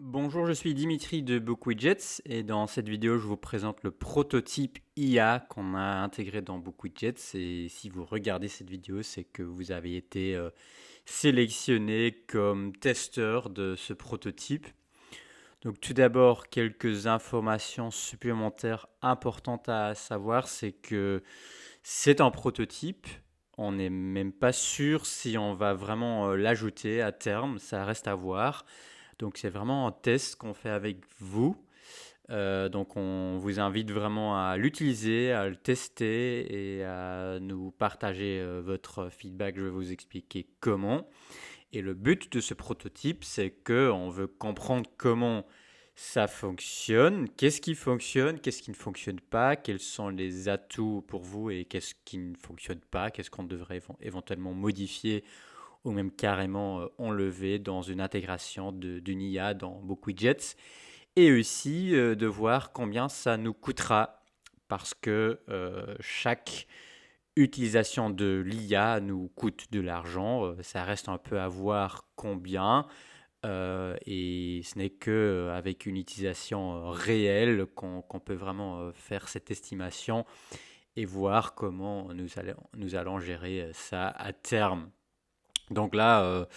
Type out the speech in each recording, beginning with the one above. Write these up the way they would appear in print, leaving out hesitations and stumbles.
Bonjour, je suis Dimitri de BookWidgets et dans cette vidéo, je vous présente le prototype IA qu'on a intégré dans BookWidgets. Et si vous regardez cette vidéo, c'est que vous avez été sélectionné comme testeur de ce prototype. Donc tout d'abord, quelques informations supplémentaires importantes à savoir, c'est que c'est un prototype. On n'est même pas sûr si on va vraiment l'ajouter à terme, ça reste à voir. Donc c'est vraiment un test qu'on fait avec vous. Donc on vous invite vraiment à l'utiliser, à le tester et à nous partager votre feedback. Je vais vous expliquer comment. Et le but de ce prototype, c'est que on veut comprendre comment ça fonctionne, qu'est-ce qui ne fonctionne pas, quels sont les atouts pour vous et qu'est-ce qui ne fonctionne pas, qu'est-ce qu'on devrait éventuellement modifier ou même carrément enlever dans une intégration d'une IA dans BookWidgets, et aussi de voir combien ça nous coûtera, parce que chaque utilisation de l'IA nous coûte de l'argent, ça reste un peu à voir combien, et ce n'est qu'avec une utilisation réelle qu'on peut vraiment faire cette estimation et voir comment nous allons gérer ça à terme. Donc là,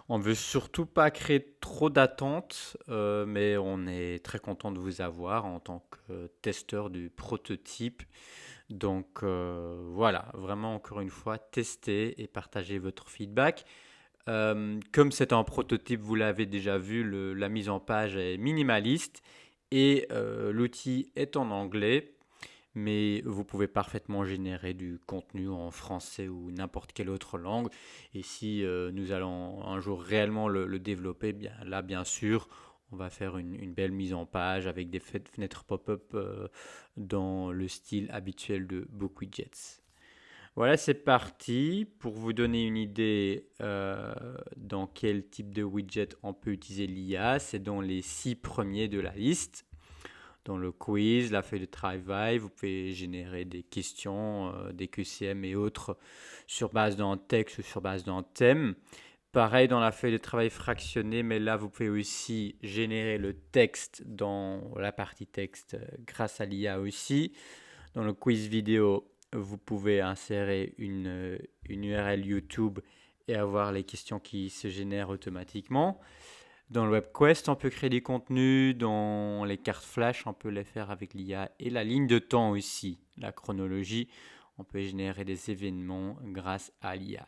on ne veut surtout pas créer trop d'attentes, mais on est très content de vous avoir en tant que testeur du prototype. Donc voilà, vraiment encore une fois, testez et partagez votre feedback. Comme c'est un prototype, vous l'avez déjà vu, la mise en page est minimaliste et l'outil est en anglais, mais vous pouvez parfaitement générer du contenu en français ou n'importe quelle autre langue. Et si nous allons un jour réellement le développer, bien là, bien sûr, on va faire une belle mise en page avec des fenêtres pop-up dans le style habituel de BookWidgets. Voilà, c'est parti. Pour vous donner une idée dans quel type de widget on peut utiliser l'IA, c'est dans les 6 premiers de la liste. Dans le quiz, la feuille de travail, vous pouvez générer des questions, des QCM et autres sur base d'un texte ou sur base d'un thème. Pareil dans la feuille de travail fractionnée, mais là vous pouvez aussi générer le texte dans la partie texte grâce à l'IA aussi. Dans le quiz vidéo, vous pouvez insérer une URL YouTube et avoir les questions qui se génèrent automatiquement. Dans le WebQuest, on peut créer des contenus. Dans les cartes flash, on peut les faire avec l'IA. Et la ligne de temps aussi, la chronologie, on peut générer des événements grâce à l'IA.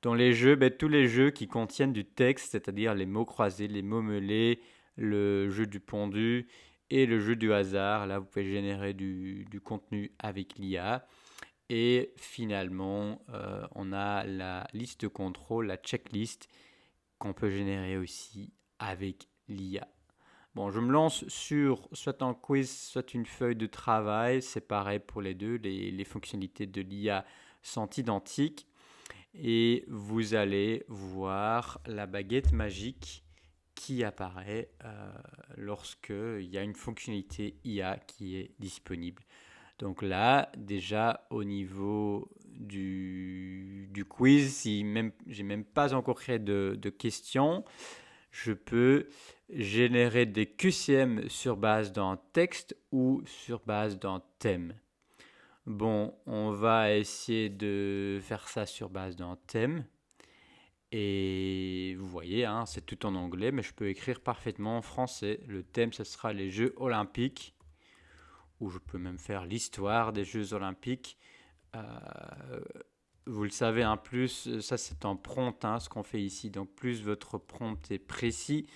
Dans les jeux, tous les jeux qui contiennent du texte, c'est-à-dire les mots croisés, les mots mêlés, le jeu du pendu et le jeu du hasard, là vous pouvez générer du contenu avec l'IA. Et finalement, on a la liste de contrôle, la checklist, qu'on peut générer aussi avec l'IA. Bon, je me lance sur soit un quiz, soit une feuille de travail. C'est pareil pour les deux. Les fonctionnalités de l'IA sont identiques. Et vous allez voir la baguette magique qui apparaît lorsqu'il y a une fonctionnalité IA qui est disponible. Donc là, déjà au niveau du quiz, si même j'ai même pas encore créé de questions, je peux générer des QCM sur base d'un texte ou sur base d'un thème. Bon, on va essayer de faire ça sur base d'un thème. Et vous voyez, hein, c'est tout en anglais, mais je peux écrire parfaitement en français. Le thème, ce sera les Jeux olympiques, ou je peux même faire l'histoire des Jeux olympiques. Euh, Vous le savez, en plus, ça c'est un prompt, hein, ce qu'on fait ici. Donc plus votre prompt est précis,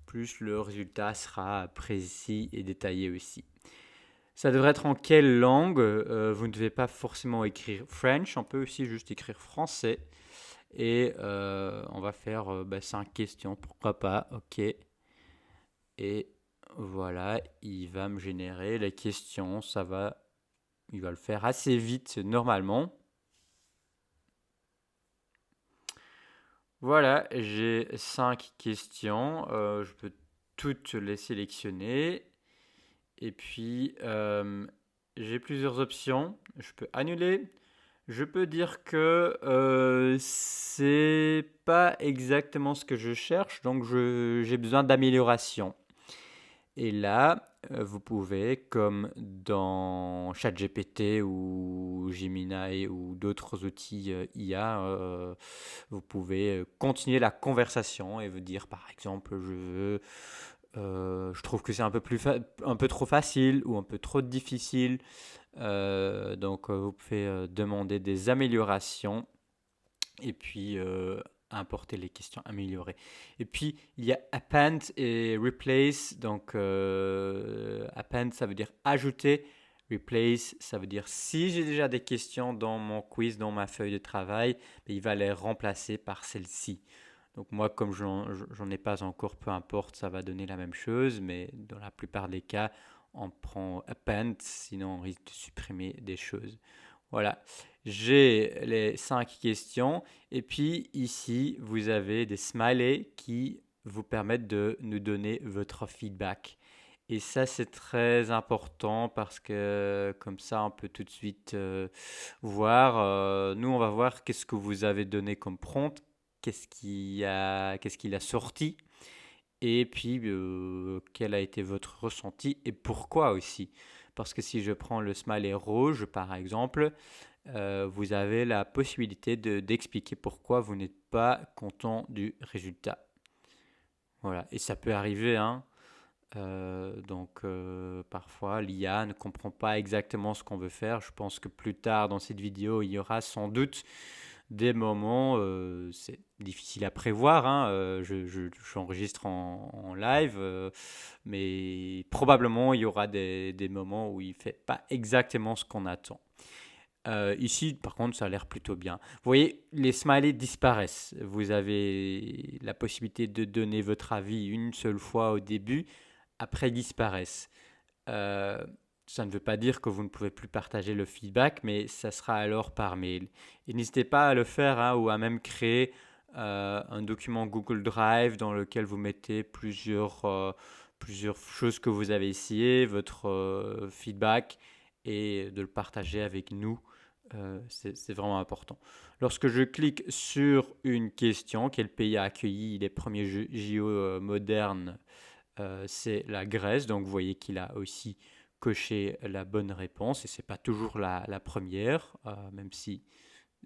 plus le résultat sera précis et détaillé aussi. Ça devrait être en quelle langue? Vous ne devez pas forcément écrire French, on peut aussi juste écrire français. Et on va faire 5 questions, pourquoi pas, ok. Et voilà, il va me générer les questions, il va le faire assez vite normalement. Voilà, j'ai 5 questions. Je peux toutes les sélectionner. Et puis, j'ai plusieurs options. Je peux annuler. Je peux dire que c'est pas exactement ce que je cherche, donc j'ai besoin d'amélioration. Et là, vous pouvez, comme dans ChatGPT ou Gemini ou d'autres outils IA, vous pouvez continuer la conversation et vous dire, par exemple, je trouve que c'est un peu trop facile ou un peu trop difficile. Donc, vous pouvez demander des améliorations et puis importer les questions améliorées. Et puis, il y a append et replace. Donc, append, ça veut dire ajouter. Replace, ça veut dire si j'ai déjà des questions dans mon quiz, dans ma feuille de travail, ben, il va les remplacer par celle-ci. Donc moi, comme j'en ai pas encore, peu importe, ça va donner la même chose, mais dans la plupart des cas, on prend append, sinon on risque de supprimer des choses. Voilà, j'ai les 5 questions. Et puis ici, vous avez des smileys qui vous permettent de nous donner votre feedback. Et ça, c'est très important parce que comme ça, on peut tout de suite voir. Nous, on va voir qu'est-ce que vous avez donné comme prompt, qu'est-ce qu'il a sorti, et puis quel a été votre ressenti et pourquoi aussi. Parce que si je prends le smiley rouge, par exemple, vous avez la possibilité d'expliquer pourquoi vous n'êtes pas content du résultat. Voilà, et ça peut arriver, hein. Parfois, l'IA ne comprend pas exactement ce qu'on veut faire. Je pense que plus tard dans cette vidéo, il y aura sans doute des moments, c'est difficile à prévoir, hein, j'enregistre en live, mais probablement il y aura des moments où il ne fait pas exactement ce qu'on attend. Ici, par contre, ça a l'air plutôt bien. Vous voyez, les smileys disparaissent. Vous avez la possibilité de donner votre avis une seule fois au début, après ils disparaissent. Euh, Ça ne veut pas dire que vous ne pouvez plus partager le feedback, mais ça sera alors par mail. Et n'hésitez pas à le faire, hein, ou à même créer un document Google Drive dans lequel vous mettez plusieurs choses que vous avez essayé, votre feedback, et de le partager avec nous. C'est vraiment important. Lorsque je clique sur une question, quel pays a accueilli les premiers JO modernes, c'est la Grèce. Donc vous voyez qu'il a aussi coché la bonne réponse et c'est pas toujours la première, même si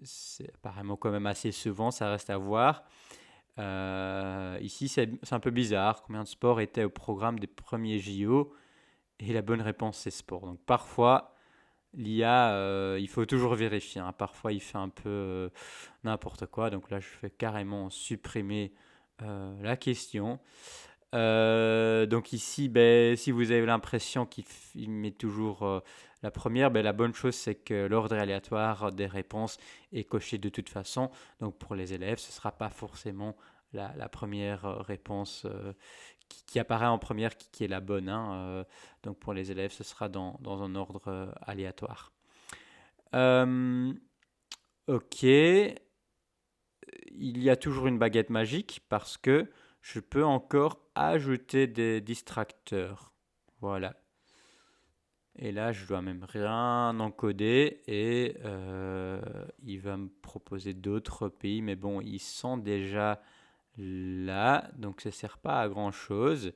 c'est apparemment quand même assez souvent, ça reste à voir. Ici, c'est un peu bizarre. Combien de sports étaient au programme des premiers JO? Et la bonne réponse, c'est sport. Donc parfois, l'IA, il faut toujours vérifier, hein. Parfois, il fait un peu n'importe quoi. Donc là, je fais carrément supprimer la question. Donc ici, ben, si vous avez l'impression qu'il met toujours la première, ben, la bonne chose c'est que l'ordre aléatoire des réponses est coché de toute façon. Donc pour les élèves, ce ne sera pas forcément la première réponse qui apparaît en première qui est la bonne, hein. Donc pour les élèves, ce sera dans un ordre aléatoire. Euh, ok, il y a toujours une baguette magique parce que je peux encore ajouter des distracteurs. Voilà. Et là, je dois même rien encoder et il va me proposer d'autres pays. Mais bon, ils sont déjà là, donc ça ne sert pas à grand-chose.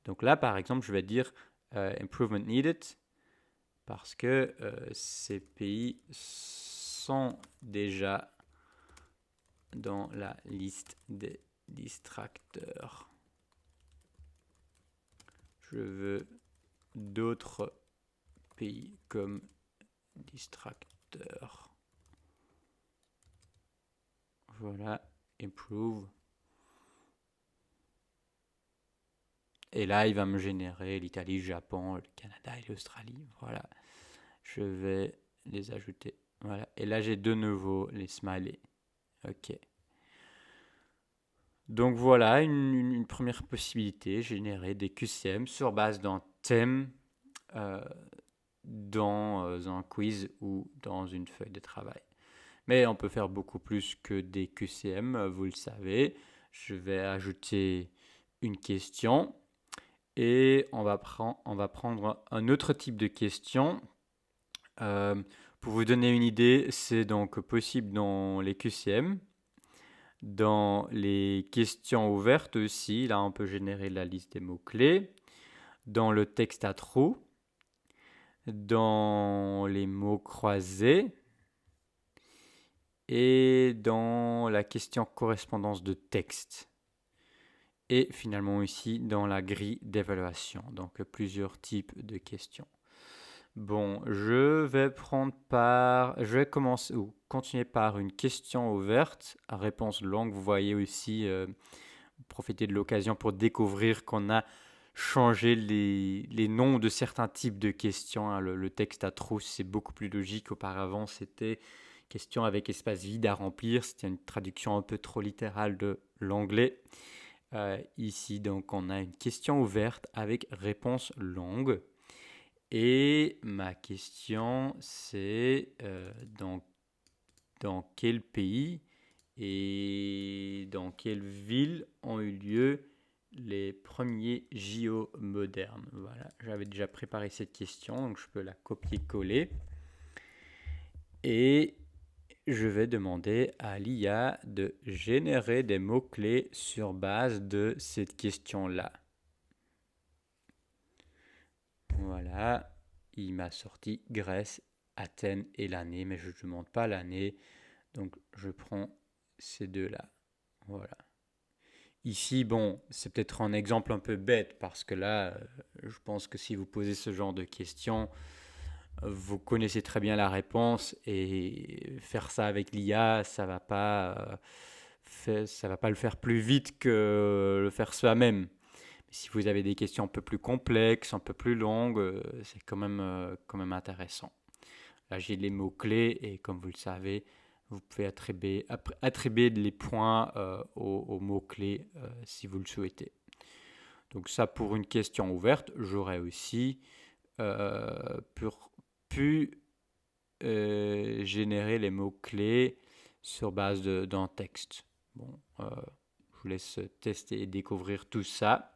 Donc là, par exemple, je vais dire Improvement Needed parce que ces pays sont déjà dans la liste des distracteurs. Je veux d'autres pays comme distracteurs. Voilà, improve. Et là, il va me générer l'Italie, le Japon, le Canada et l'Australie. Voilà, je vais les ajouter. Voilà, et là, j'ai de nouveau les smileys. Ok. Donc voilà, une première possibilité, générer des QCM sur base d'un thème euh, dans un quiz ou dans une feuille de travail. Mais on peut faire beaucoup plus que des QCM, vous le savez. Je vais ajouter une question et on va prendre un autre type de question. Pour vous donner une idée, c'est donc possible dans les QCM. Dans les questions ouvertes aussi, là on peut générer la liste des mots-clés. dans le texte à trous, dans les mots croisés et dans la question correspondance de texte. Et finalement ici dans la grille d'évaluation. Donc plusieurs types de questions. Bon, je vais commencer ou continuer par une question ouverte à réponse longue. Vous voyez aussi, profiter de l'occasion pour découvrir qu'on a changé les noms de certains types de questions, hein. Le texte à trous, c'est beaucoup plus logique. Auparavant, c'était question avec espace vide à remplir. C'était une traduction un peu trop littérale de l'anglais. Ici, donc, on a une question ouverte avec réponse longue. Et ma question, c'est dans quel pays et dans quelle ville ont eu lieu les premiers JO modernes? Voilà, j'avais déjà préparé cette question, donc je peux la copier-coller. Et je vais demander à l'IA de générer des mots-clés sur base de cette question-là. Voilà, il m'a sorti Grèce, Athènes et l'année, mais je ne demande pas l'année, donc je prends ces deux-là. Voilà. Ici, bon, c'est peut-être un exemple un peu bête, parce que là, je pense que si vous posez ce genre de questions, vous connaissez très bien la réponse, et faire ça avec l'IA, ça va pas le faire plus vite que le faire soi-même. Si vous avez des questions un peu plus complexes, un peu plus longues, c'est quand même intéressant. Là, j'ai les mots-clés et comme vous le savez, vous pouvez attribuer les points aux mots-clés si vous le souhaitez. Donc ça, pour une question ouverte, j'aurais aussi pu générer les mots-clés sur base d'un texte. Bon, je vous laisse tester et découvrir tout ça.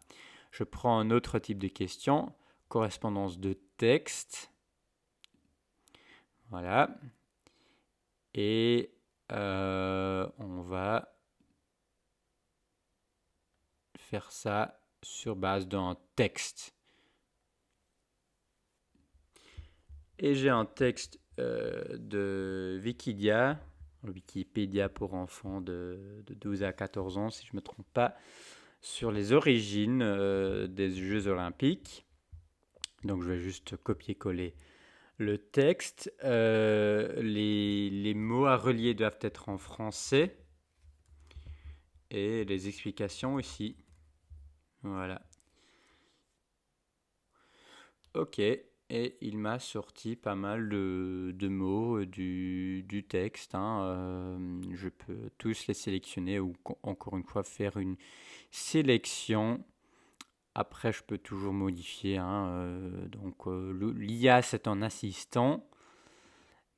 Je prends un autre type de question, correspondance de texte. Voilà. Et on va faire ça sur base d'un texte. Et j'ai un texte de Wikipédia pour enfants de 12 à 14 ans, si je ne me trompe pas, sur les origines des Jeux Olympiques. Donc je vais juste copier-coller le texte. Les mots à relier doivent être en français. Et les explications aussi. Voilà. Ok. Et il m'a sorti pas mal de mots du texte, hein. Je peux tous les sélectionner ou encore une fois faire une sélection. Après, je peux toujours modifier, hein. Donc, l'IA, c'est un assistant.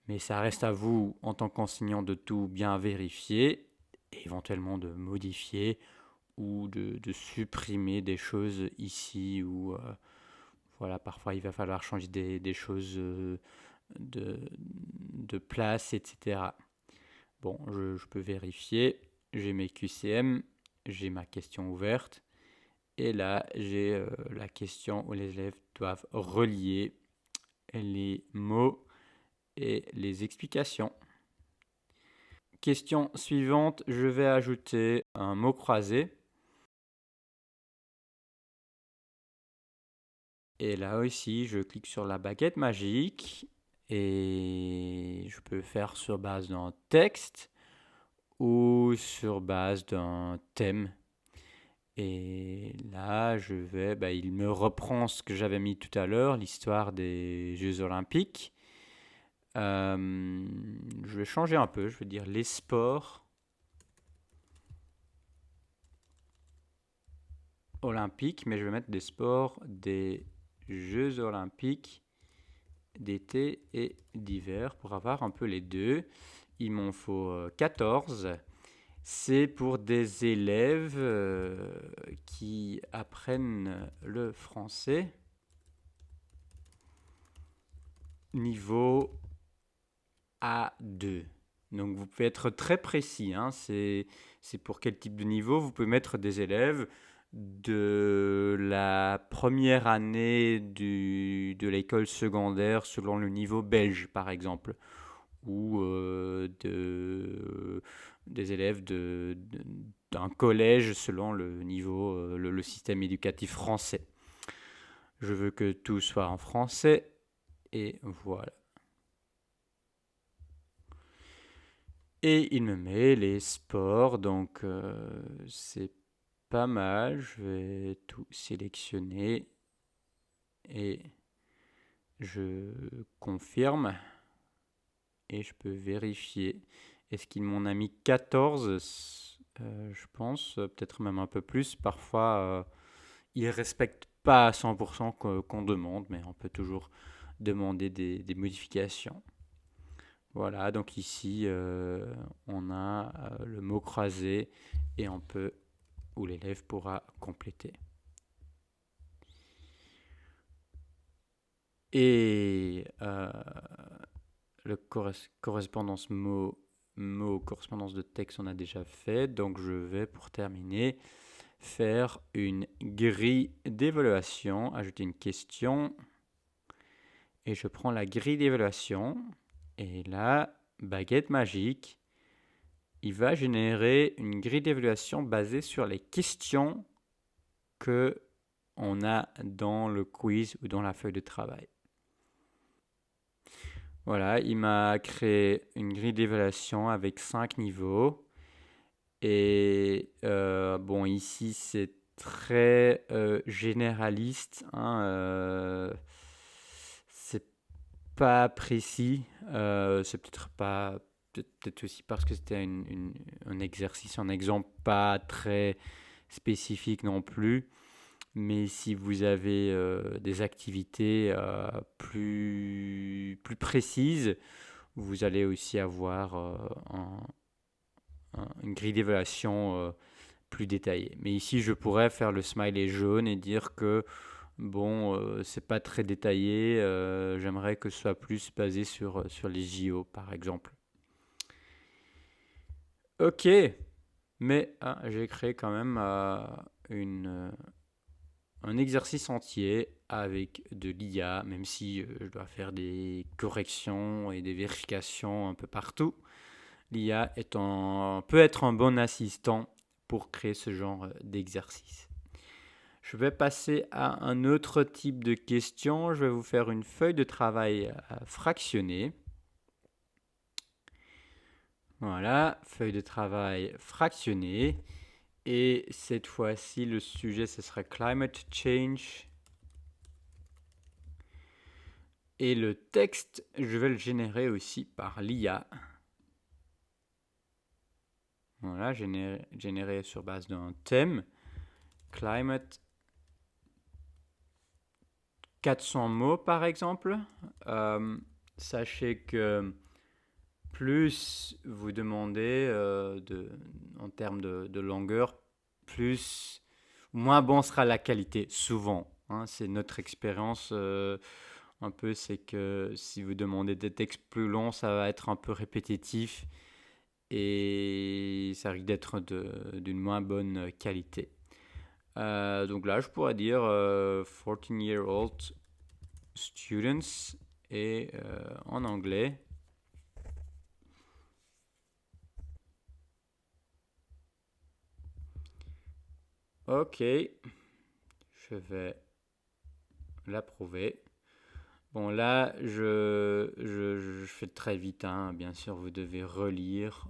Mais ça reste à vous, en tant qu'enseignant, de tout bien vérifier et éventuellement de modifier ou de supprimer des choses ici ou voilà, parfois il va falloir changer des choses de place, etc. Bon, je peux vérifier. J'ai mes QCM, j'ai ma question ouverte. Et là, j'ai la question où les élèves doivent relier les mots et les explications. Question suivante, je vais ajouter un mot croisé. Et là aussi, je clique sur la baguette magique et je peux faire sur base d'un texte ou sur base d'un thème. Et là, il me reprend ce que j'avais mis tout à l'heure, l'histoire des Jeux Olympiques. Je vais changer un peu, je vais dire les sports olympiques, mais je vais mettre des sports des Jeux Olympiques d'été et d'hiver pour avoir un peu les deux. Il m'en faut 14. C'est pour des élèves qui apprennent le français niveau A2. Donc vous pouvez être très précis, hein. C'est pour quel type de niveau. Vous pouvez mettre des élèves de la première année de l'école secondaire selon le niveau belge, par exemple, ou des élèves d'un collège selon le niveau, le système éducatif français. Je veux que tout soit en français et voilà. Et il me met les sports, donc c'est pas mal. Je vais tout sélectionner et je confirme et je peux vérifier. Est-ce qu'il m'en a mis 14? Je pense, peut-être même un peu plus. Parfois, il ne respecte pas à 100% qu'on demande, mais on peut toujours demander des modifications. Voilà, donc ici, on a le mot croisé et on peut, où l'élève pourra compléter. Et le correspondance mot, correspondance de texte, on a déjà fait. Donc je vais, pour terminer, faire une grille d'évaluation, ajouter une question. Et je prends la grille d'évaluation. Et là, baguette magique, il va générer une grille d'évaluation basée sur les questions que on a dans le quiz ou dans la feuille de travail. Voilà, il m'a créé une grille d'évaluation avec 5 niveaux. Et bon, ici, c'est très généraliste, hein, c'est pas précis. C'est peut-être pas. Peut-être aussi parce que c'était un exercice, un exemple pas très spécifique non plus. Mais si vous avez des activités plus précises, vous allez aussi avoir une grille d'évaluation plus détaillée. Mais ici, je pourrais faire le smiley jaune et dire que bon, c'est pas très détaillé. J'aimerais que ce soit plus basé sur les JO, par exemple. Ok, mais j'ai créé quand même un exercice entier avec de l'IA, même si je dois faire des corrections et des vérifications un peu partout. L'IA peut être un bon assistant pour créer ce genre d'exercice. Je vais passer à un autre type de question. Je vais vous faire une feuille de travail fractionnée. Voilà, feuille de travail fractionnée. Et cette fois-ci, le sujet, ce sera Climate Change. Et le texte, je vais le générer aussi par l'IA. Voilà, généré sur base d'un thème. Climate. 400 mots, par exemple. Sachez que plus vous demandez en termes de longueur, moins bon sera la qualité, souvent. Hein, c'est notre expérience un peu, c'est que si vous demandez des textes plus longs, ça va être un peu répétitif et ça risque d'être d'une moins bonne qualité. Donc là, je pourrais dire 14-year-old students et en anglais. Ok, je vais l'approuver. Bon, là, je fais très vite, hein. Bien sûr, vous devez relire.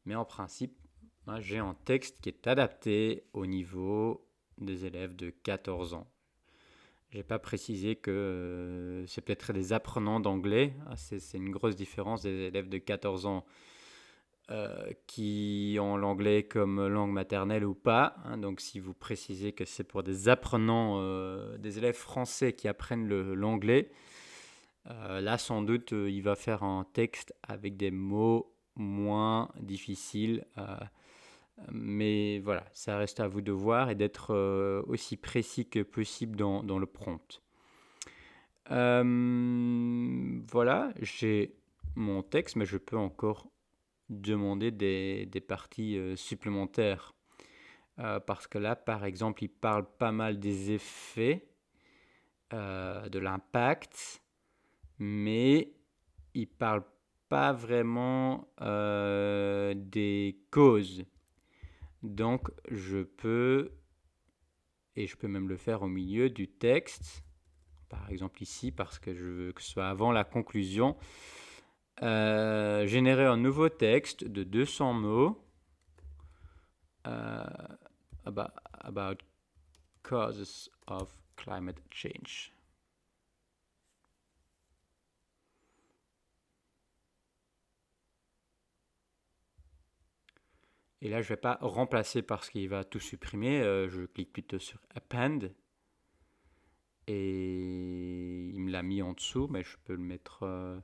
Mais en principe, moi, j'ai un texte qui est adapté au niveau des élèves de 14 ans. Je n'ai pas précisé que c'est peut-être des apprenants d'anglais. C'est une grosse différence des élèves de 14 ans qui ont l'anglais comme langue maternelle ou pas. Hein. Donc si vous précisez que c'est pour des apprenants, des élèves français qui apprennent l'anglais, là sans doute il va faire un texte avec des mots moins difficiles. Mais voilà, ça reste à vous de voir et d'être aussi précis que possible dans le prompt. Voilà, j'ai mon texte, mais je peux encore demander des parties supplémentaires. parce que là, par exemple, il parle pas mal des effets, de l'impact, mais il parle pas vraiment des causes. Donc, et je peux même le faire au milieu du texte, par exemple ici, parce que je veux que ce soit avant la conclusion, générer un nouveau texte de 200 mots about causes of climate change. Et là, je ne vais pas remplacer parce qu'il va tout supprimer. Je clique plutôt sur Append. Et il me l'a mis en dessous, mais je peux le mettre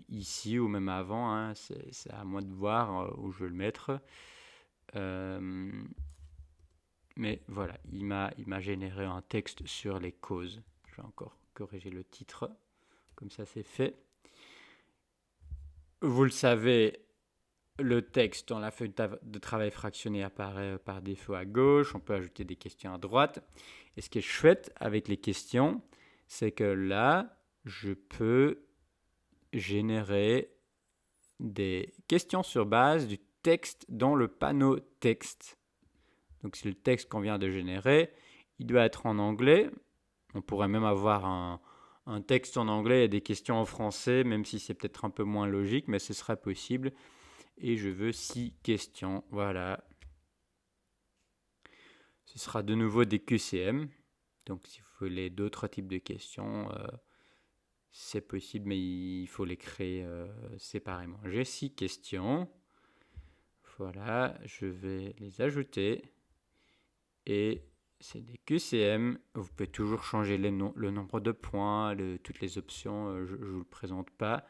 ici ou même avant. Hein. C'est à moi de voir où je veux le mettre. Mais voilà, il m'a généré un texte sur les causes. Je vais encore corriger le titre. Comme ça, c'est fait. Vous le savez, le texte dans la feuille de travail fractionnée apparaît par défaut à gauche. On peut ajouter des questions à droite. Et ce qui est chouette avec les questions, c'est que là, je peux générer des questions sur base du texte dans le panneau texte. Donc c'est le texte qu'on vient de générer. Il doit être en anglais. On pourrait même avoir un texte en anglais et des questions en français, même si c'est peut-être un peu moins logique, mais ce serait possible. Et je veux 6 questions. Voilà. Ce sera de nouveau des QCM. Donc si vous voulez d'autres types de questions, c'est possible, mais il faut les créer séparément. J'ai 6 questions. Voilà, je vais les ajouter. Et c'est des QCM. Vous pouvez toujours changer le nombre de points, toutes les options. Je ne vous le présente pas.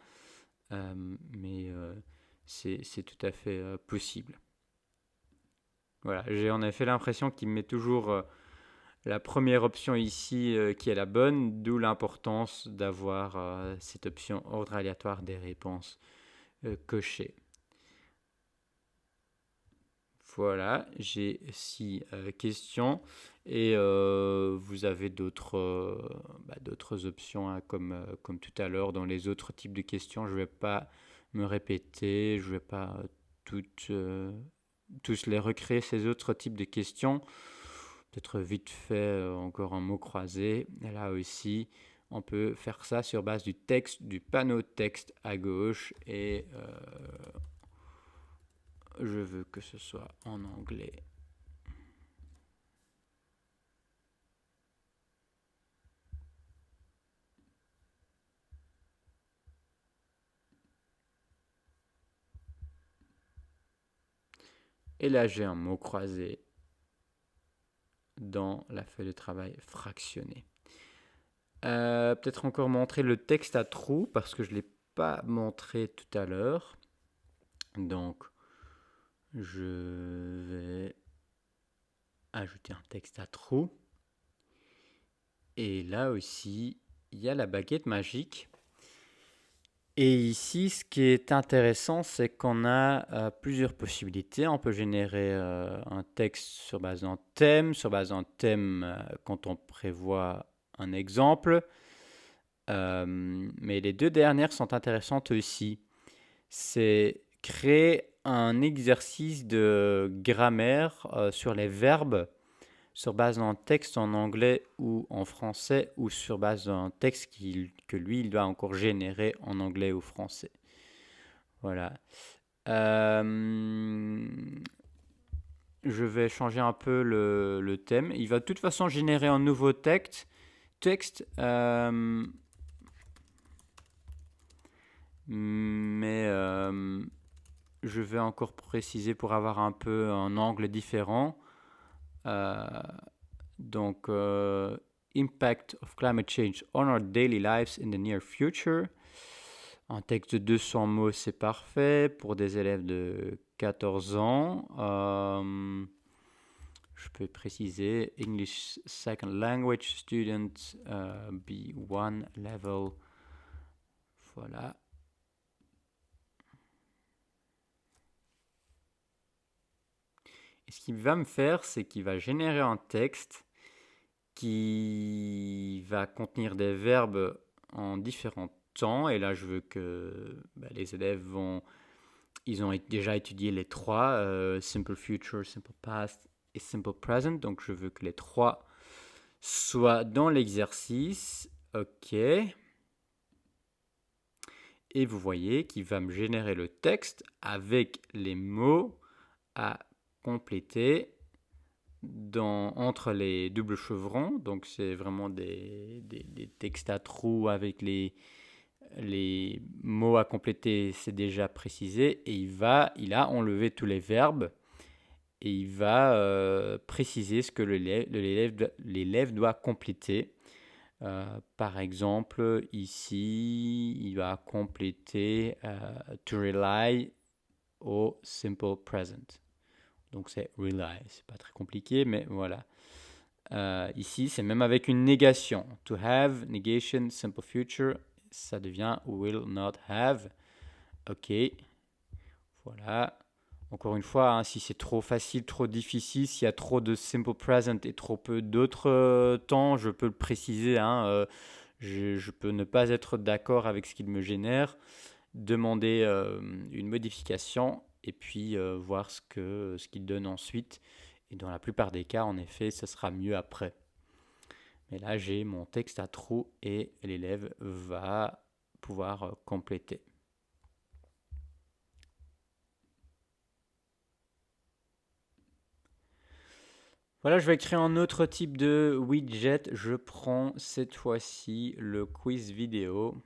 Mais c'est tout à fait possible. Voilà, j'ai en effet l'impression qu'il me met toujours la première option ici qui est la bonne, d'où l'importance d'avoir cette option ordre aléatoire des réponses cochée. Voilà, j'ai 6 questions et vous avez d'autres options hein, comme tout à l'heure dans les autres types de questions. Je ne vais pas me répéter, je ne vais pas tous les recréer ces autres types de questions. Peut-être vite fait encore un mot croisé. Et là aussi, on peut faire ça sur base du texte, du panneau texte à gauche et je veux que ce soit en anglais. Et là, j'ai un mot croisé dans la feuille de travail fractionnée. Peut-être encore montrer le texte à trous parce que je ne l'ai pas montré tout à l'heure. Donc, je vais ajouter un texte à trous. Et là aussi, il y a la baguette magique. Et ici, ce qui est intéressant, c'est qu'on a plusieurs possibilités. On peut générer un texte sur base d'un thème, quand on prévoit un exemple. Mais les deux dernières sont intéressantes aussi. C'est créer un exercice de grammaire sur les verbes sur base d'un texte en anglais ou en français ou sur base d'un texte que lui, il doit encore générer en anglais ou français. Voilà. Je vais changer un peu le thème. Il va de toute façon générer un nouveau texte. Mais je vais encore préciser pour avoir un peu un angle différent. Donc, Impact of Climate Change on Our Daily Lives in the Near Future. Un texte de 200 mots, c'est parfait pour des élèves de 14 ans. Je peux préciser English Second Language Student B1 Level. Voilà. Et ce qu'il va me faire, c'est qu'il va générer un texte qui va contenir des verbes en différents temps. Et là, je veux que les élèves ils ont déjà étudié les trois, Simple Future, Simple Past et Simple Present. Donc, je veux que les trois soient dans l'exercice. OK. Et vous voyez qu'il va me générer le texte avec les mots à compléter entre les doubles chevrons. Donc, c'est vraiment des textes à trous avec les mots à compléter, c'est déjà précisé. Et il a enlevé tous les verbes et il va préciser ce que l'élève doit compléter. Par exemple, ici, il va compléter to rely au simple present. Donc c'est rely, c'est pas très compliqué, mais voilà. Ici, c'est même avec une négation. To have, negation, simple future, ça devient will not have. OK. Voilà. Encore une fois, hein, si c'est trop facile, trop difficile, s'il y a trop de simple present et trop peu d'autres temps, je peux le préciser. Hein, je peux ne pas être d'accord avec ce qu'il me génère, demander une modification et puis voir ce qu'il donne ensuite. Et dans la plupart des cas, en effet, ce sera mieux après. Mais là, j'ai mon texte à trous et l'élève va pouvoir compléter. Voilà, je vais créer un autre type de widget. Je prends cette fois-ci le quiz vidéo.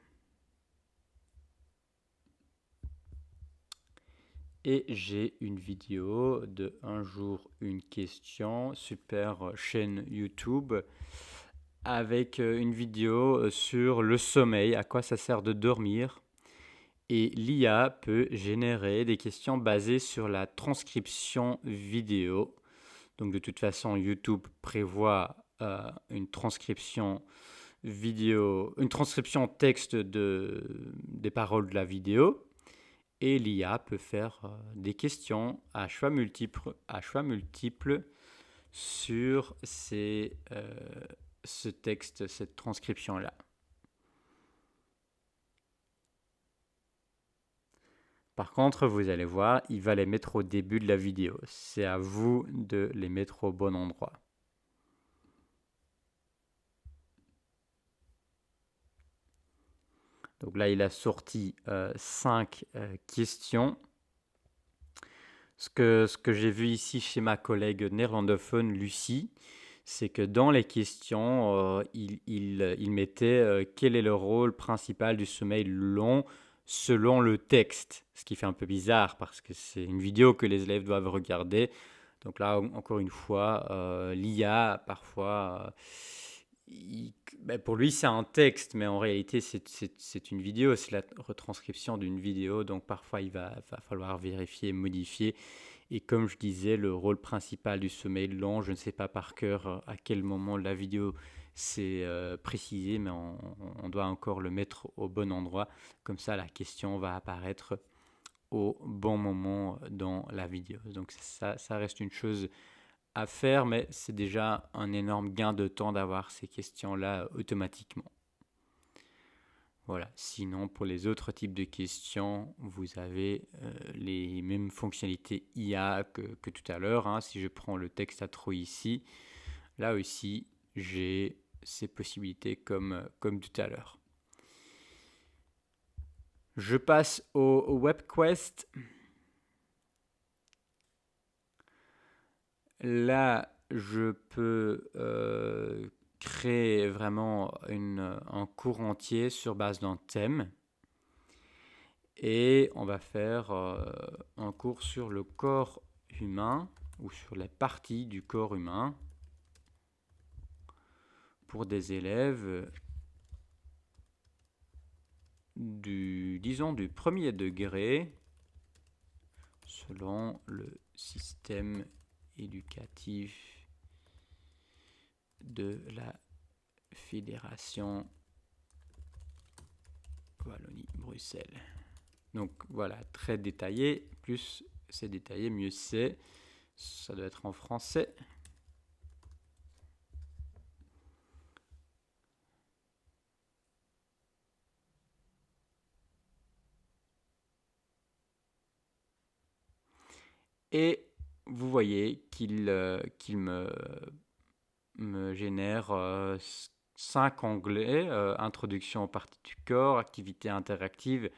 Et j'ai une vidéo de un jour, une question, super chaîne YouTube, avec une vidéo sur le sommeil, à quoi ça sert de dormir. Et l'IA peut générer des questions basées sur la transcription vidéo. Donc de toute façon, YouTube prévoit une transcription vidéo, une transcription texte des paroles de la vidéo. Et l'IA peut faire des questions à choix multiples sur ce texte, cette transcription-là. Par contre, vous allez voir, il va les mettre au début de la vidéo. C'est à vous de les mettre au bon endroit. Donc là, il a sorti 5 questions. Ce que j'ai vu ici chez ma collègue néerlandophone Lucie, c'est que dans les questions, il mettait quel est le rôle principal du sommeil long selon le texte. Ce qui fait un peu bizarre parce que c'est une vidéo que les élèves doivent regarder. Donc là, encore une fois, l'IA, parfois, pour lui, c'est un texte, mais en réalité, c'est une vidéo, c'est la retranscription d'une vidéo. Donc parfois, il va falloir vérifier, modifier. Et comme je disais, le rôle principal du sommeil long, je ne sais pas par cœur à quel moment la vidéo c'est précisé, mais on doit encore le mettre au bon endroit. Comme ça, la question va apparaître au bon moment dans la vidéo. Donc ça reste une chose à faire, mais c'est déjà un énorme gain de temps d'avoir ces questions-là automatiquement. Voilà. Sinon, pour les autres types de questions, vous avez les mêmes fonctionnalités IA que tout à l'heure. Hein. Si je prends le texte à trop ici, là aussi, j'ai ces possibilités comme tout à l'heure. Je passe au WebQuest. Là, je peux créer vraiment un cours entier sur base d'un thème. Et on va faire un cours sur le corps humain ou sur les parties du corps humain pour des élèves disons du premier degré selon le système éducatif de la Fédération Wallonie-Bruxelles. Donc voilà, très détaillé, plus c'est détaillé, mieux c'est. Ça doit être en français. Et vous voyez qu'il me génère 5 onglets. Introduction aux parties du corps, activité interactive,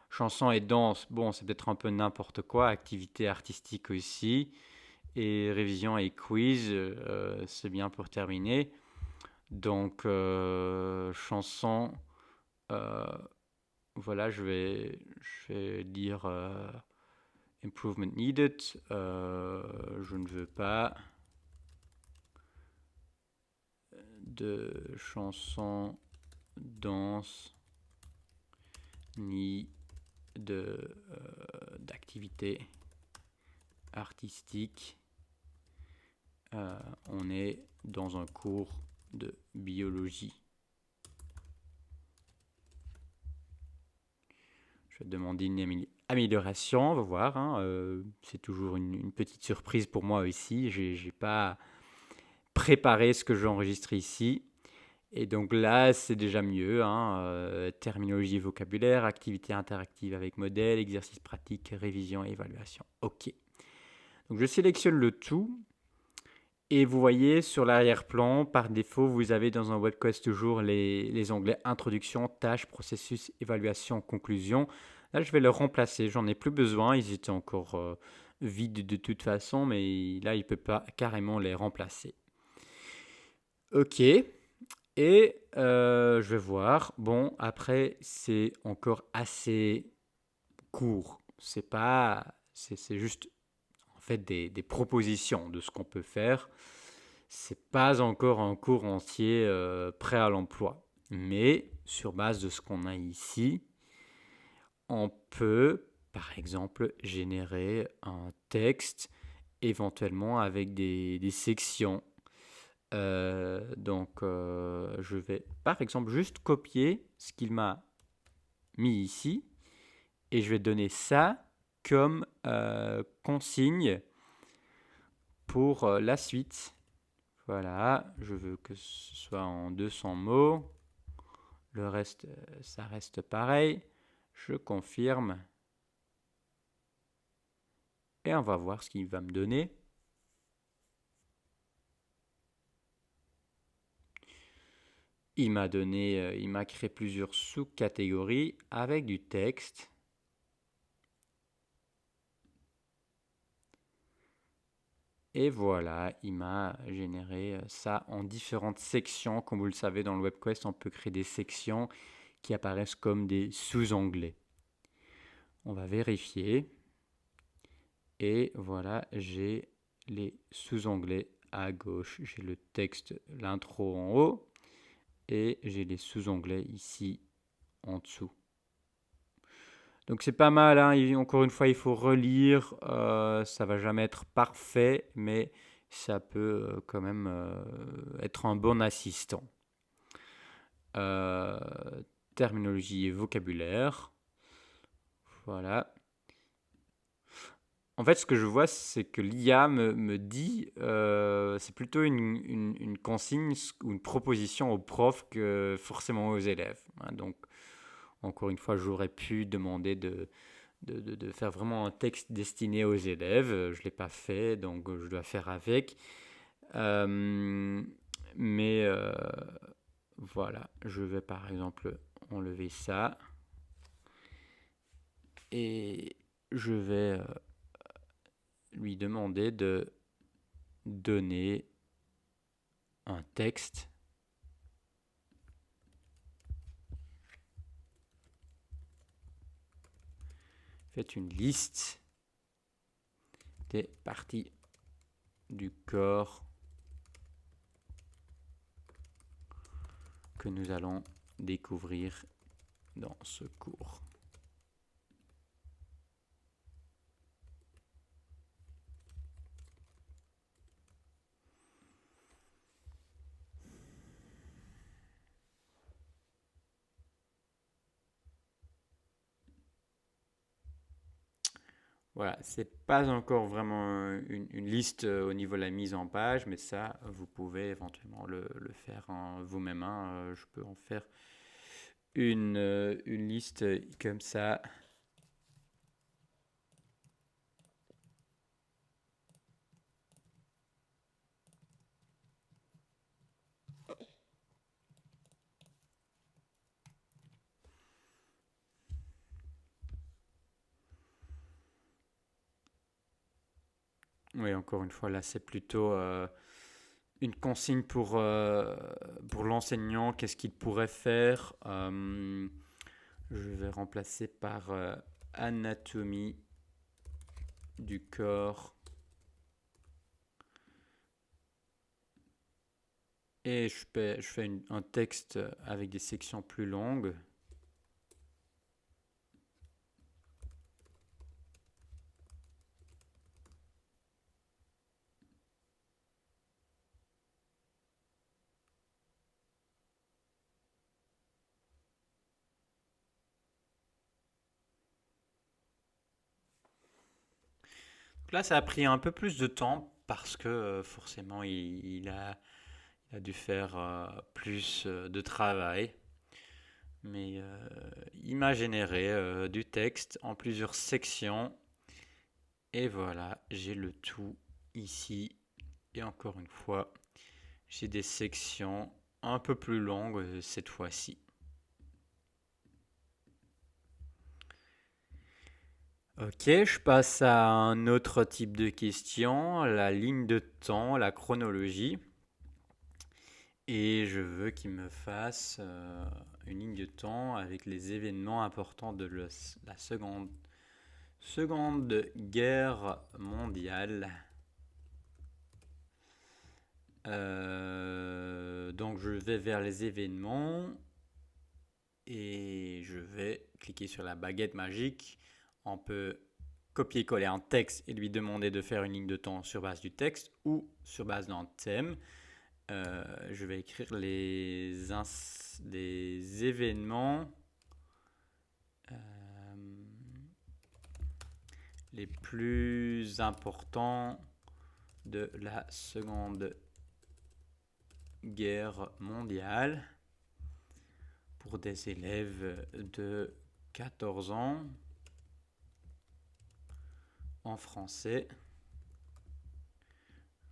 chanson et danse. Bon, c'est peut-être un peu n'importe quoi. Activité artistique aussi. Et révision et quiz, c'est bien pour terminer. Donc, chanson, euh, voilà, je vais dire improvement needed. Je ne veux pas de chanson, danse, ni d'activité artistique. On est dans un cours de biologie. Je vais demander une amélioration, on va voir. Hein. C'est toujours une petite surprise pour moi aussi. Je n'ai pas préparé ce que j'enregistre ici. Et donc là, c'est déjà mieux. Hein. Terminologie et vocabulaire, activité interactive avec modèle, exercice pratique, révision et évaluation. OK. Donc je sélectionne le tout. Et vous voyez sur l'arrière-plan, par défaut, vous avez dans un WebQuest toujours les onglets Introduction, Tâches, Processus, Évaluation, Conclusion. Là, je vais le remplacer. J'en ai plus besoin. Ils étaient encore vides de toute façon, mais là, il ne peut pas carrément les remplacer. OK. Et je vais voir. Bon, après, c'est encore assez court. C'est juste en fait des propositions de ce qu'on peut faire. C'est pas encore un cours entier prêt à l'emploi. Mais sur base de ce qu'on a ici, on peut, par exemple, générer un texte éventuellement avec des sections. Donc, je vais, par exemple, juste copier ce qu'il m'a mis ici et je vais donner ça comme consigne pour la suite. Voilà, je veux que ce soit en 200 mots. Le reste, ça reste pareil. Je confirme. Et on va voir ce qu'il va me donner. Il m'a créé plusieurs sous-catégories avec du texte. Et voilà, il m'a généré ça en différentes sections. Comme vous le savez, dans le WebQuest, on peut créer des sections qui apparaissent comme des sous-onglets. On va vérifier. Et voilà, j'ai les sous-onglets à gauche. J'ai le texte, l'intro en haut. Et j'ai les sous-onglets ici en dessous. Donc c'est pas mal, hein. Encore une fois, il faut relire. Ça va jamais être parfait, mais ça peut quand même être un bon assistant. Euh, Terminologie et vocabulaire. Voilà. En fait, ce que je vois, c'est que l'IA me dit, c'est plutôt une consigne ou une proposition aux profs que forcément aux élèves. Hein. Donc, encore une fois, j'aurais pu demander de faire vraiment un texte destiné aux élèves. Je ne l'ai pas fait, donc je dois faire avec. Mais voilà, je vais par exemple enlever ça. Et je vais lui demander de donner un texte. Faites une liste des parties du corps que nous allons découvrir dans ce cours. Voilà, c'est pas encore vraiment une liste au niveau de la mise en page, mais ça, vous pouvez éventuellement le faire vous-même, hein. Je peux en faire une liste comme ça. Oui, encore une fois, là, c'est plutôt une consigne pour l'enseignant. Qu'est-ce qu'il pourrait faire? Je vais remplacer par anatomie du corps. Et je fais un texte avec des sections plus longues. Donc là, ça a pris un peu plus de temps parce que forcément, il a dû faire plus de travail. Mais il m'a généré du texte en plusieurs sections. Et voilà, j'ai le tout ici. Et encore une fois, j'ai des sections un peu plus longues cette fois-ci. Ok, je passe à un autre type de question, la ligne de temps, la chronologie. Et je veux qu'il me fasse une ligne de temps avec les événements importants de la Seconde Guerre mondiale. Donc je vais vers les événements et je vais cliquer sur la baguette magique. On peut copier-coller un texte et lui demander de faire une ligne de temps sur base du texte ou sur base d'un thème. Je vais écrire des événements les plus importants de la Seconde Guerre mondiale pour des élèves de 14 ans en français.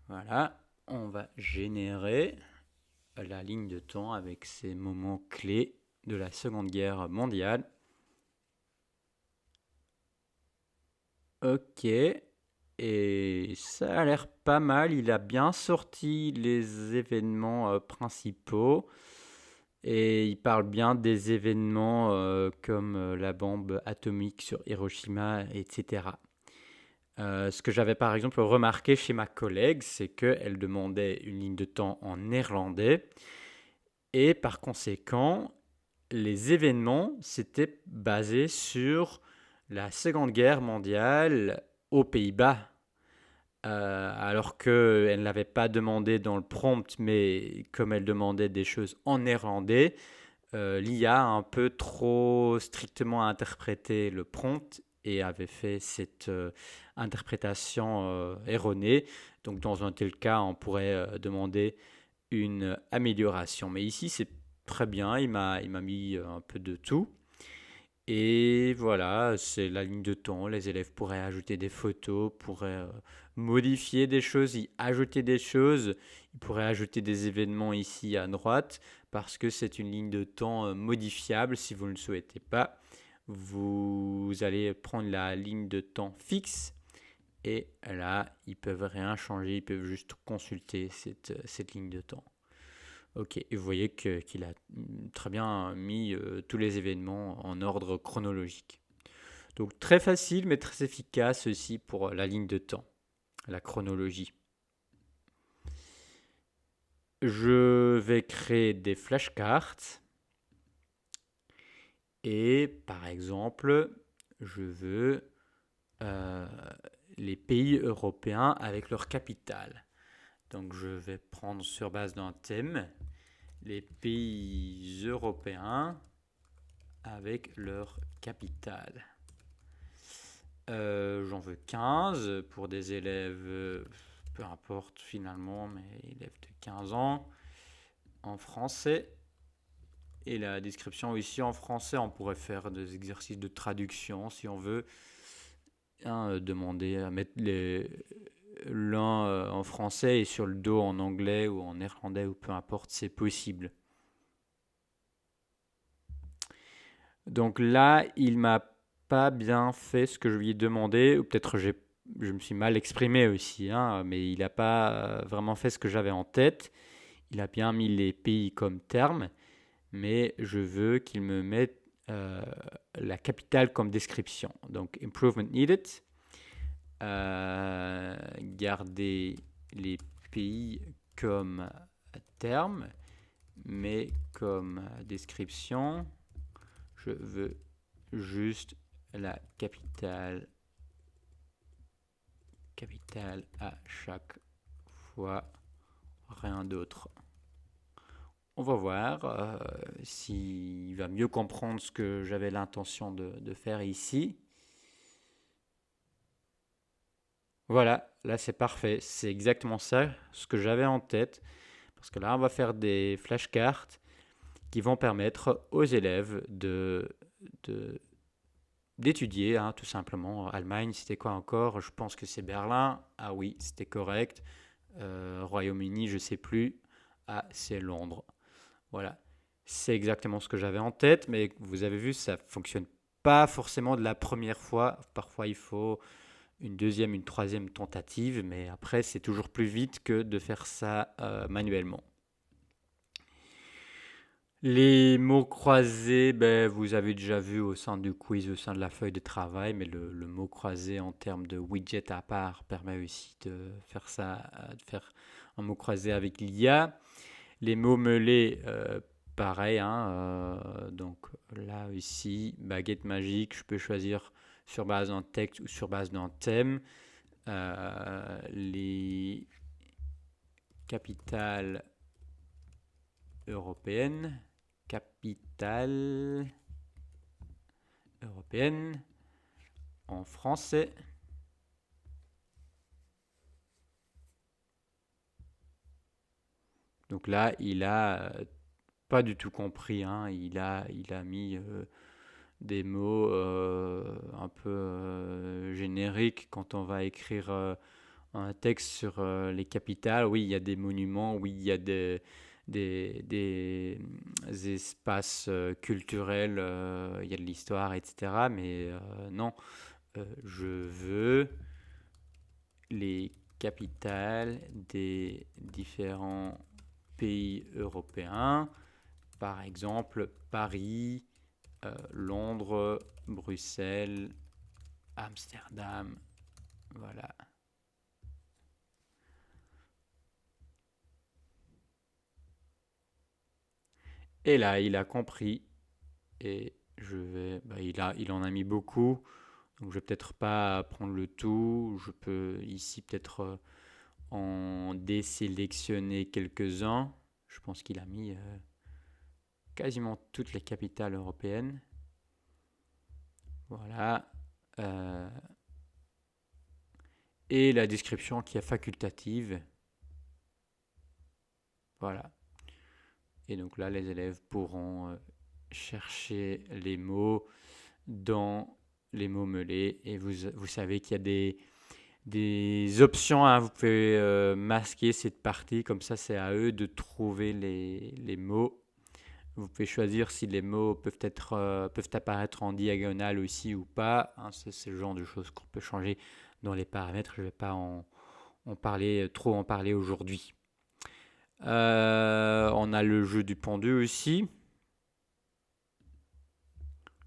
Voilà, on va générer la ligne de temps avec ces moments clés de la Seconde Guerre mondiale. Ok, et ça a l'air pas mal. Il a bien sorti les événements principaux. Et il parle bien des événements comme la bombe atomique sur Hiroshima, etc. Ce que j'avais par exemple remarqué chez ma collègue, c'est qu'elle demandait une ligne de temps en néerlandais. Et par conséquent, les événements s'étaient basés sur la Seconde Guerre mondiale aux Pays-Bas. Alors qu'elle ne l'avait pas demandé dans le prompt, mais comme elle demandait des choses en néerlandais, l'IA a un peu trop strictement interprété le prompt et avait fait cette interprétation erronée. Donc dans un tel cas, on pourrait demander une amélioration. Mais ici, c'est très bien, il m'a mis un peu de tout. Et voilà, c'est la ligne de temps. Les élèves pourraient ajouter des photos, pourraient modifier des choses, y ajouter des choses. Ils pourraient ajouter des événements ici à droite parce que c'est une ligne de temps modifiable si vous ne le souhaitez pas. Vous allez prendre la ligne de temps fixe et là, ils peuvent rien changer, ils peuvent juste consulter cette ligne de temps. Ok, et vous voyez qu'il a très bien mis tous les événements en ordre chronologique. Donc très facile mais très efficace aussi pour la ligne de temps, la chronologie. Je vais créer des flashcards et par exemple, je veux euh, les pays européens avec leur capitale. Donc je vais prendre sur base d'un thème les pays européens avec leur capitale. J'en veux 15 pour des élèves, peu importe finalement, mais élèves de 15 ans en français. Et la description ici en français, on pourrait faire des exercices de traduction si on veut. Demander à mettre l'un en français et sur le dos en anglais ou en néerlandais ou peu importe, c'est possible. Donc là, il m'a pas bien fait ce que je lui ai demandé, ou peut-être je me suis mal exprimé aussi, mais il n'a pas vraiment fait ce que j'avais en tête. Il a bien mis les pays comme terme, mais je veux qu'il me mette la capitale comme description. Donc, improvement needed. Garder les pays comme terme, mais comme description, je veux juste la capitale à chaque fois, rien d'autre. On va voir s'il va mieux comprendre ce que j'avais l'intention de faire ici. Voilà, là c'est parfait. C'est exactement ça ce que j'avais en tête. Parce que là, on va faire des flashcards qui vont permettre aux élèves d'étudier, tout simplement. Allemagne, c'était quoi encore? Je pense que c'est Berlin. Ah oui, c'était correct. Royaume-Uni, je ne sais plus. Ah, c'est Londres. Voilà. C'est exactement ce que j'avais en tête, mais vous avez vu, ça ne fonctionne pas forcément de la première fois. Parfois, il faut une deuxième, une troisième tentative, mais après, c'est toujours plus vite que de faire ça manuellement. Les mots croisés, ben, vous avez déjà vu au sein du quiz, au sein de la feuille de travail, mais le mot croisé en termes de widget à part permet aussi de faire ça, de faire un mot croisé avec l'IA. Les mots mêlés, pareil, donc là ici, baguette magique, je peux choisir sur base d'un texte ou sur base d'un thème. Les capitales européennes, capitale européenne en français. Donc là, il a pas du tout compris. Il a mis des mots un peu génériques quand on va écrire un texte sur les capitales. Oui, il y a des monuments. Oui, il y a des espaces culturels. Il y a de l'histoire, etc. Mais non, je veux les capitales des différents pays européens, par exemple Paris, Londres, Bruxelles, Amsterdam, voilà. Et là, il a compris et il en a mis beaucoup, donc je vais peut-être pas prendre le tout. Je peux ici peut-être en désélectionner quelques-uns. Je pense qu'il a mis quasiment toutes les capitales européennes. Voilà. Euh, et la description qui est facultative. Voilà. Et donc là, les élèves pourront chercher les mots dans les mots mêlés. Et vous savez qu'il y a des options. Vous pouvez masquer cette partie. Comme ça, c'est à eux de trouver les mots. Vous pouvez choisir si les mots peuvent apparaître en diagonale aussi ou pas. C'est le genre de choses qu'on peut changer dans les paramètres. Je ne vais pas trop en parler aujourd'hui. On a le jeu du pendu aussi.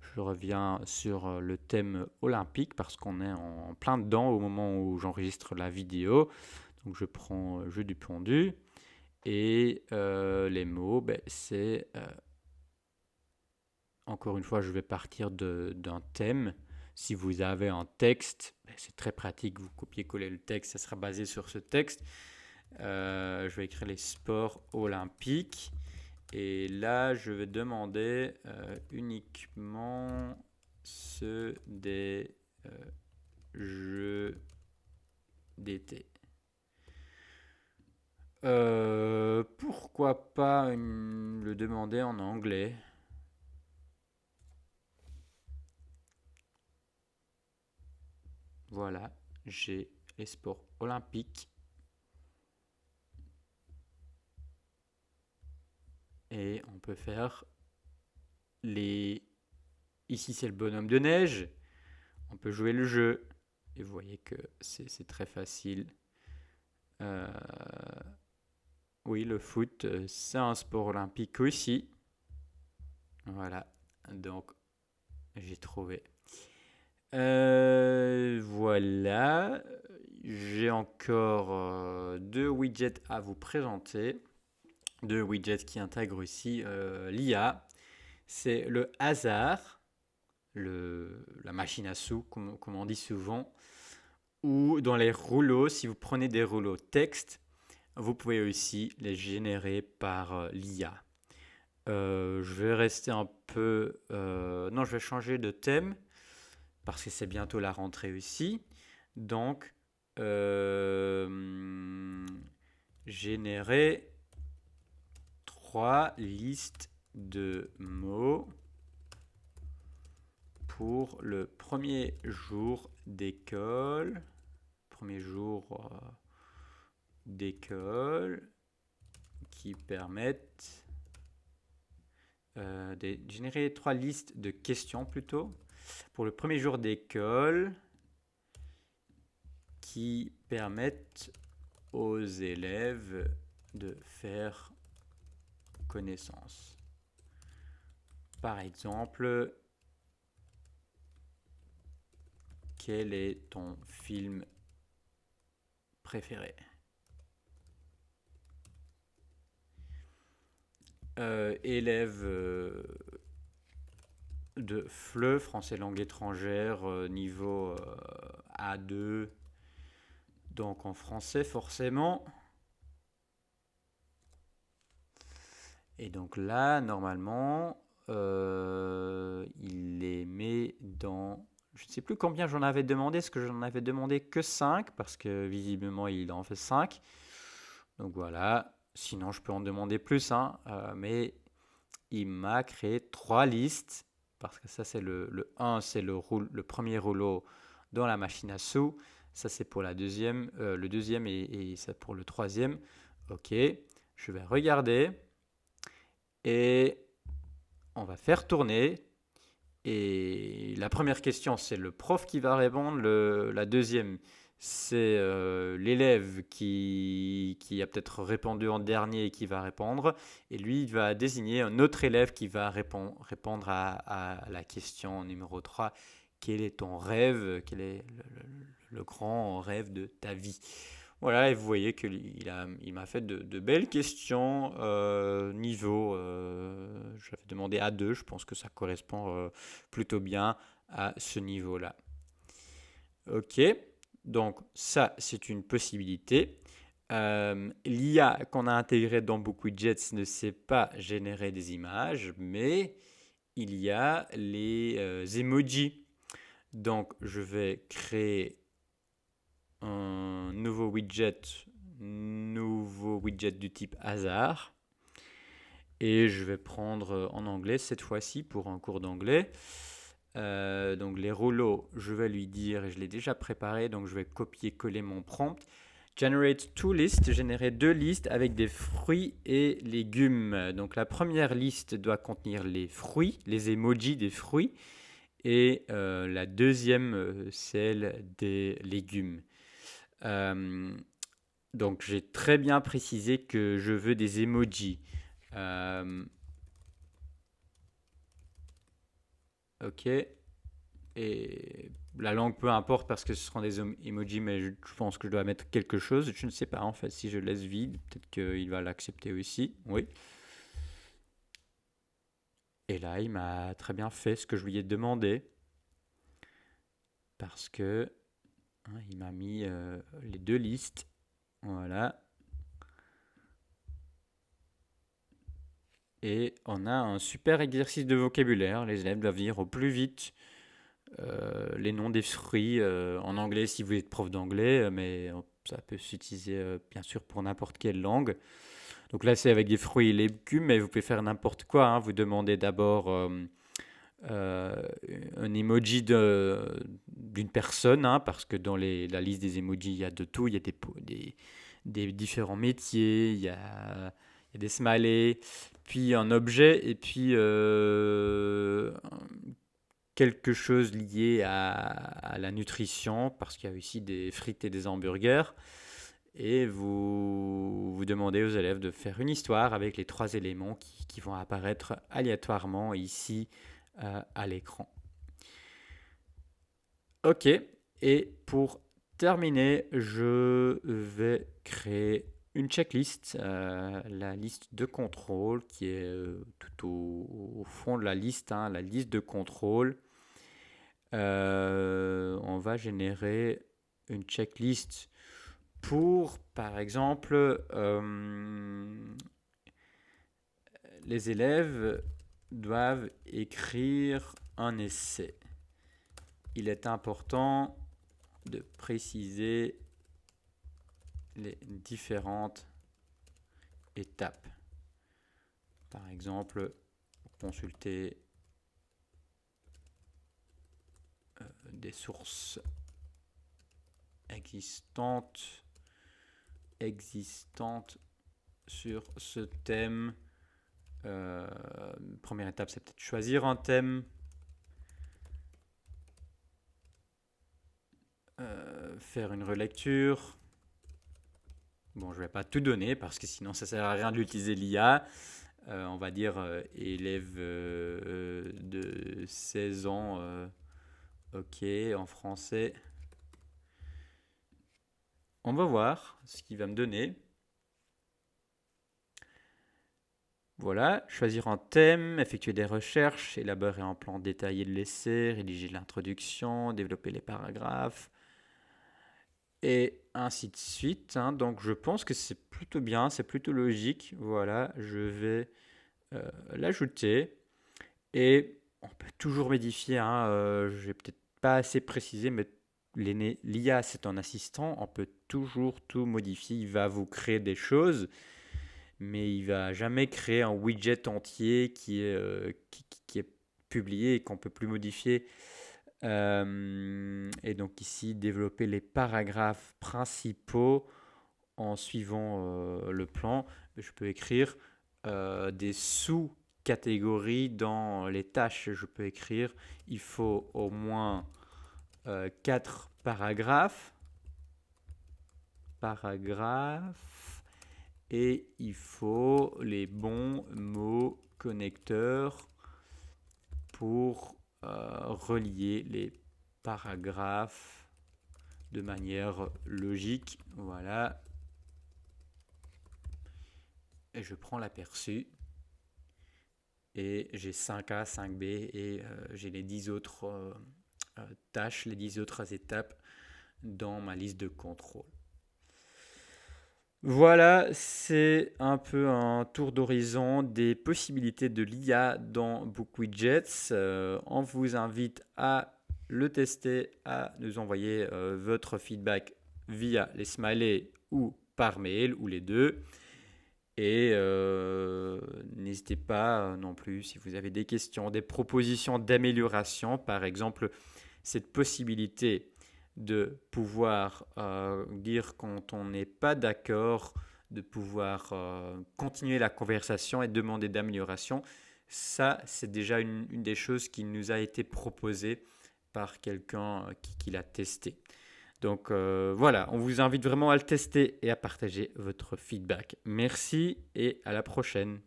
Je reviens sur le thème olympique parce qu'on est en plein dedans au moment où j'enregistre la vidéo. Donc je prends jeu du pendu et les mots, c'est encore une fois, je vais partir d'un thème. Si vous avez un texte, c'est très pratique, vous copiez-collez le texte, ça sera basé sur ce texte. Je vais écrire les sports olympiques. Et là, je vais demander uniquement ceux des jeux d'été. Pourquoi pas le demander en anglais? Voilà, j'ai les sports olympiques. Et on peut faire les... Ici, c'est le bonhomme de neige. On peut jouer le jeu. Et vous voyez que c'est très facile. Euh, Oui, le foot, c'est un sport olympique aussi. Voilà, donc j'ai trouvé. Voilà, j'ai encore deux widgets à vous présenter. Deux widgets qui intègrent aussi l'IA. C'est le hasard, la machine à sous, comme on dit souvent, ou dans les rouleaux, si vous prenez des rouleaux texte, vous pouvez aussi les générer par l'IA. Je vais rester un peu... non, je vais changer de thème parce que c'est bientôt la rentrée aussi. Donc, générer 3 listes de mots pour le premier jour d'école. Premier jour d'école qui permettent de générer 3 listes de questions plutôt pour le premier jour d'école qui permettent aux élèves de faire connaissance. Par exemple, quel est ton film préféré? Élève de FLE, français langue étrangère, niveau A2, donc en français forcément. Et donc là, normalement, il les met dans... Je ne sais plus combien j'en avais demandé, est-ce que j'en avais demandé que 5, parce que visiblement il en fait 5. Donc voilà, sinon je peux en demander plus, hein, mais il m'a créé 3 listes, parce que ça c'est le 1, c'est le premier rouleau dans la machine à sous, ça c'est pour la deuxième, le deuxième et ça pour le troisième. Ok, je vais regarder et on va faire tourner. Et la première question, c'est le prof qui va répondre. La deuxième, c'est l'élève qui a peut-être répondu en dernier et qui va répondre. Et lui, il va désigner un autre élève qui va répondre à la question numéro 3. Quel est ton rêve? Quel est le grand rêve de ta vie? Voilà, et vous voyez qu'il m'a fait de belles questions niveau. J'avais demandé A2, je pense que ça correspond plutôt bien à ce niveau-là. Ok, donc ça c'est une possibilité. L'IA qu'on a intégrée dans BookWidgets ne sait pas générer des images, mais il y a les emojis. Donc je vais créer un nouveau widget du type hasard. Et je vais prendre en anglais cette fois-ci pour un cours d'anglais. Donc les rouleaux, je vais lui dire, et je l'ai déjà préparé, donc je vais copier-coller mon prompt. Generate two lists, générer 2 listes avec des fruits et légumes. Donc la première liste doit contenir les fruits, les emojis des fruits, et la deuxième, celle des légumes. Donc j'ai très bien précisé que je veux des emojis. Ok. Et la langue, peu importe parce que ce seront des emojis, mais je pense que je dois mettre quelque chose. Je ne sais pas en fait si je laisse vide, peut-être qu'il va l'accepter aussi. Oui. Et là, il m'a très bien fait ce que je lui ai demandé parce que il m'a mis les 2 listes. Voilà. Et on a un super exercice de vocabulaire. Les élèves doivent dire au plus vite les noms des fruits en anglais si vous êtes prof d'anglais, mais ça peut s'utiliser bien sûr pour n'importe quelle langue. Donc là, c'est avec des fruits et légumes, mais vous pouvez faire n'importe quoi, hein. Vous demandez d'abord euh, un emoji d'une personne, hein, parce que dans la liste des emojis, il y a de tout. Il y a des différents métiers, il y a des smileys, puis un objet, et puis quelque chose lié à la nutrition, parce qu'il y a aussi des frites et des hamburgers. Et vous demandez aux élèves de faire une histoire avec les trois éléments qui vont apparaître aléatoirement ici à l'écran. Ok, et pour terminer, je vais créer une checklist, la liste de contrôle qui est tout au fond de la liste, hein, la liste de contrôle. On va générer une checklist pour, par exemple, les élèves doivent écrire un essai. Il est important de préciser les différentes étapes. Par exemple, consulter des sources existantes sur ce thème. Première étape, c'est peut-être choisir un thème. Faire une relecture. Bon, je ne vais pas tout donner parce que sinon ça ne sert à rien d'utiliser l'IA. On va dire élève de 16 ans, ok, en français. On va voir ce qu'il va me donner. Voilà, choisir un thème, effectuer des recherches, élaborer un plan détaillé de l'essai, rédiger l'introduction, développer les paragraphes, et ainsi de suite, hein. Donc je pense que c'est plutôt bien, c'est plutôt logique. Voilà, je vais l'ajouter. Et on peut toujours modifier, hein, je n'ai peut-être pas assez précisé, mais l'IA, c'est un assistant. On peut toujours tout modifier. Il va vous créer des choses, mais il va jamais créer un widget entier qui est publié et qu'on peut plus modifier. Et donc ici, développer les paragraphes principaux en suivant le plan. Je peux écrire des sous-catégories dans les tâches. Je peux écrire, il faut au moins 4 paragraphes. Et il faut les bons mots connecteurs pour relier les paragraphes de manière logique. Voilà. Et je prends l'aperçu. Et j'ai 5A, 5B et j'ai les 10 autres tâches, les 10 autres étapes dans ma liste de contrôle. Voilà, c'est un peu un tour d'horizon des possibilités de l'IA dans BookWidgets. On vous invite à le tester, à nous envoyer votre feedback via les smileys ou par mail, ou les deux. Et n'hésitez pas non plus si vous avez des questions, des propositions d'amélioration, par exemple cette possibilité de pouvoir dire quand on n'est pas d'accord, de pouvoir continuer la conversation et demander d'amélioration. Ça, c'est déjà une des choses qui nous a été proposée par quelqu'un qui l'a testé. Donc voilà, on vous invite vraiment à le tester et à partager votre feedback. Merci et à la prochaine.